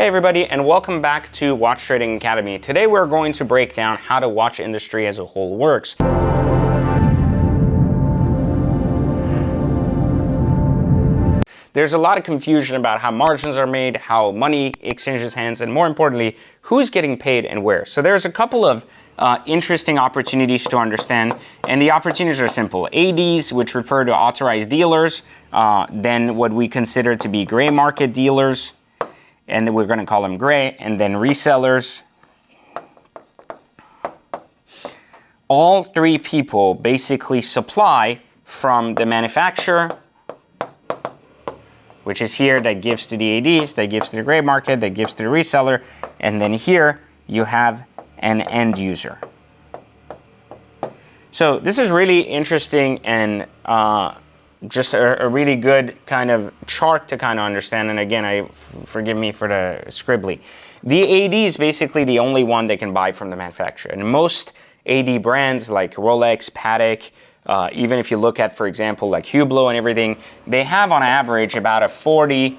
Hey everybody, and welcome back to Watch Trading Academy. Today we're going to break down how the watch industry as a whole works. There's a lot of confusion about how margins are made, how money exchanges hands, and more importantly, who's getting paid and where. So there's a couple of interesting opportunities to understand, and the opportunities are simple. ADs, which refer to authorized dealers, then what we consider to be gray market dealers, and then we're going to call them gray, and then resellers. All three people basically supply from the manufacturer, which is here, that gives to the ADs, that gives to the gray market, that gives to the reseller, and then here you have an end user. So this is really interesting and just a really good kind of chart to kind of understand. And again, forgive me for the scribbly. The AD is basically the only one that can buy from the manufacturer. And most AD brands like Rolex, Patek, even if you look at, for example, like Hublot and everything, they have on average about a 40 to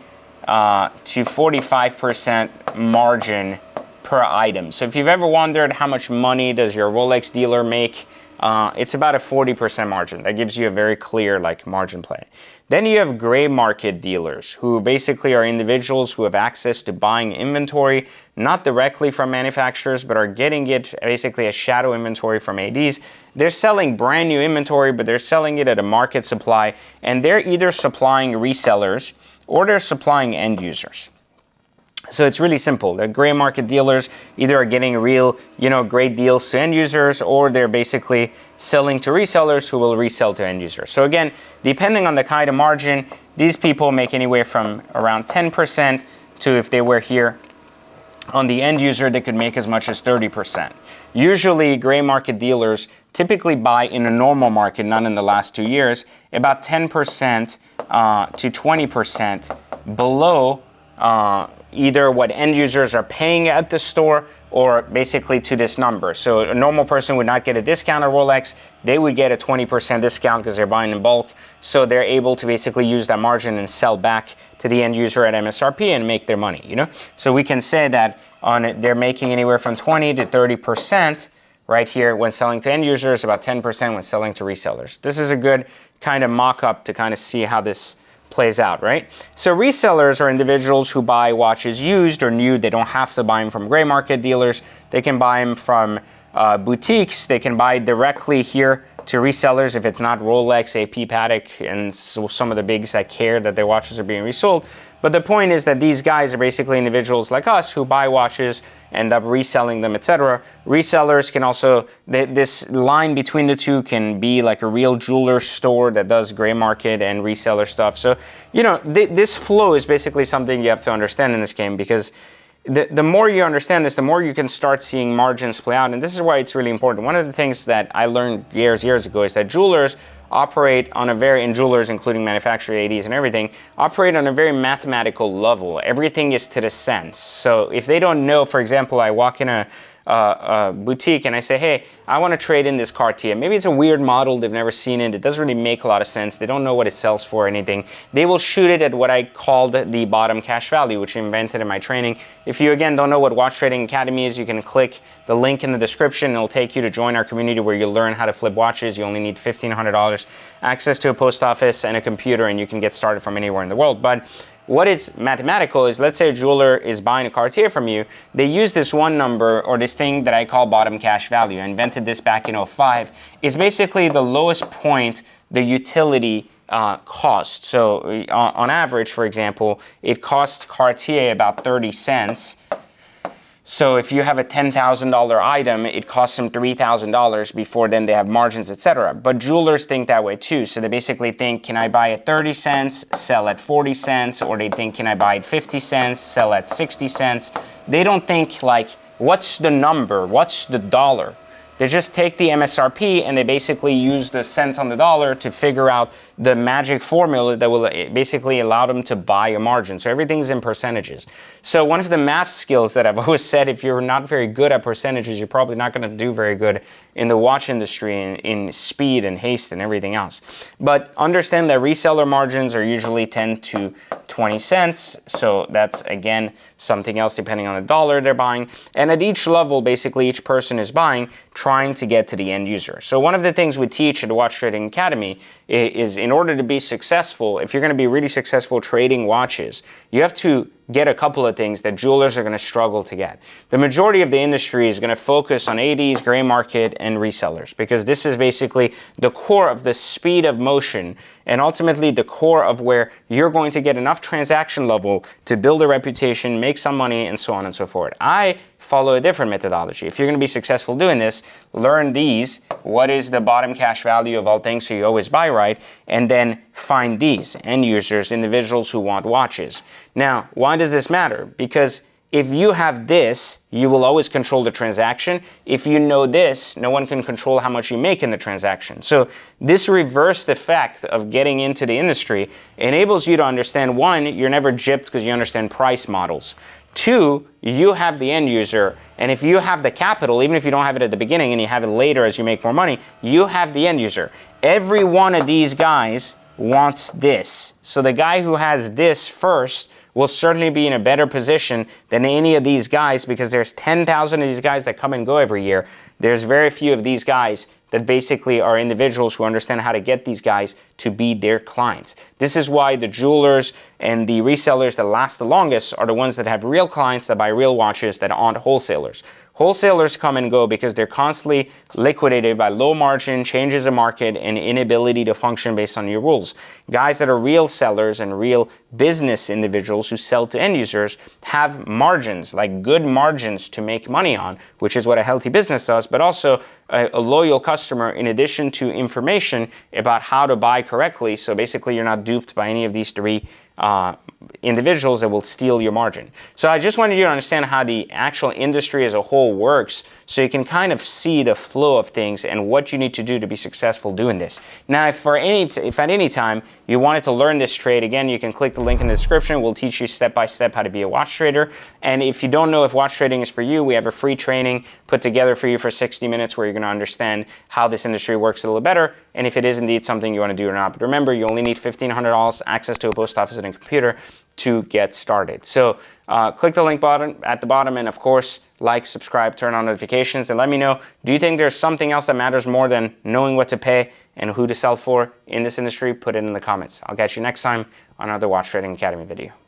45% margin per item. So if you've ever wondered how much money does your Rolex dealer make, it's about a 40% margin. That gives you a very clear margin play. Then you have gray market dealers, who basically are individuals who have access to buying inventory, not directly from manufacturers, but are getting it basically as shadow inventory from ADs. They're selling brand new inventory, but they're selling it at a market supply, and they're either supplying resellers or they're supplying end users. So it's really simple. The gray market dealers either are getting real, great deals to end users, or they're basically selling to resellers who will resell to end users. So again, depending on the kind of margin, these people make anywhere from around 10% to, if they were here on the end user, they could make as much as 30%. Usually gray market dealers typically buy in a normal market, not in the last 2 years, about 10% to 20% below either what end users are paying at the store or basically to this number. So a normal person would not get a discount at Rolex. They would get a 20% discount because they're buying in bulk. So they're able to basically use that margin and sell back to the end user at MSRP and make their money, So we can say that they're making anywhere from 20 to 30% right here when selling to end users, about 10% when selling to resellers. This is a good kind of mock-up to kind of see how this plays out, right? So resellers are individuals who buy watches used or new. They don't have to buy them from gray market dealers. They can buy them from boutiques. They can buy directly here to resellers if it's not Rolex, AP, Patek, and so some of the bigs that care that their watches are being resold. But the point is that these guys are basically individuals like us who buy watches, end up reselling them, etc. Resellers can also, this line between the two can be like a real jeweler store that does gray market and reseller stuff. So, this flow is basically something you have to understand in this game, because the more you understand this, the more you can start seeing margins play out. And this is why it's really important. One of the things that I learned years ago is that jewelers operate on and jewelers, including manufacturer ADs and everything, operate on a very mathematical level. Everything is to the cents. So if they don't know, for example, I walk in a boutique and I say, hey, I want to trade in this Cartier. Maybe it's a weird model, they've never seen it, it doesn't really make a lot of sense, they don't know what it sells for or anything. They will shoot it at what I called the bottom cash value, which I invented in my training. If you again don't know what Watch Trading Academy is, you can click the link in the description and it'll take you to join our community where you'll learn how to flip watches. You only need $1,500, access to a post office and a computer, and you can get started from anywhere in the world. But what is mathematical is, let's say a jeweler is buying a Cartier from you. They use this one number, or this thing that I call bottom cash value. I invented this back in 2005. It's basically the lowest point the utility cost. So on average, for example, it costs Cartier about 30 cents. So if you have a $10,000 item, it costs them $3,000 before then they have margins, etc. But jewelers think that way too. So they basically think, can I buy at 30 cents, sell at 40 cents? Or they think, can I buy at 50 cents, sell at 60 cents? They don't think what's the number? What's the dollar? They just take the MSRP and they basically use the cents on the dollar to figure out the magic formula that will basically allow them to buy a margin. So everything's in percentages. So one of the math skills that I've always said, if you're not very good at percentages, you're probably not going to do very good in the watch industry in speed and haste and everything else. But understand that reseller margins are usually 10 to 20 cents. So that's, again, something else depending on the dollar they're buying. And at each level, basically each person is buying, trying to get to the end user. So one of the things we teach at the Watch Trading Academy is in order to be successful, if you're going to be really successful trading watches, you have to get a couple of things that jewelers are going to struggle to get. The majority of the industry is going to focus on ADs, gray market, and resellers, because this is basically the core of the speed of motion and ultimately the core of where you're going to get enough transaction level to build a reputation, make some money, and so on and so forth. I follow a different methodology. If you're going to be successful doing this, learn these. What is the bottom cash value of all things so you always buy right? And then find these end users, individuals who want watches. Now, why does this matter? Because if you have this, you will always control the transaction. If you know this, no one can control how much you make in the transaction. So this reversed effect of getting into the industry enables you to understand, one, you're never gypped because you understand price models. Two, you have the end user, and if you have the capital, even if you don't have it at the beginning and you have it later as you make more money, you have the end user. Every one of these guys wants this. So the guy who has this first will certainly be in a better position than any of these guys, because there's 10,000 of these guys that come and go every year. There's very few of these guys that basically are individuals who understand how to get these guys to be their clients. This is why the jewelers and the resellers that last the longest are the ones that have real clients that buy real watches that aren't wholesalers. Wholesalers come and go because they're constantly liquidated by low margin, changes in market, and inability to function based on your rules. Guys that are real sellers and real business individuals who sell to end users have margins, like good margins to make money on, which is what a healthy business does, but also a loyal customer in addition to information about how to buy correctly. So basically you're not duped by any of these three individuals that will steal your margin. So I just wanted you to understand how the actual industry as a whole works, so you can kind of see the flow of things and what you need to do to be successful doing this. Now, if at any time you wanted to learn this trade, again, you can click the link in the description. We'll teach you step by step how to be a watch trader. And if you don't know if watch trading is for you, we have a free training put together for you for 60 minutes where you're going to understand how this industry works a little better, and if it is indeed something you want to do or not. But remember, you only need $1,500, access to a post office and a computer to get started. So click the link button at the bottom, and of course, like, subscribe, turn on notifications, and let me know, do you think there's something else that matters more than knowing what to pay and who to sell for in this industry? Put it in the comments. I'll catch you next time on another Watch Trading Academy video.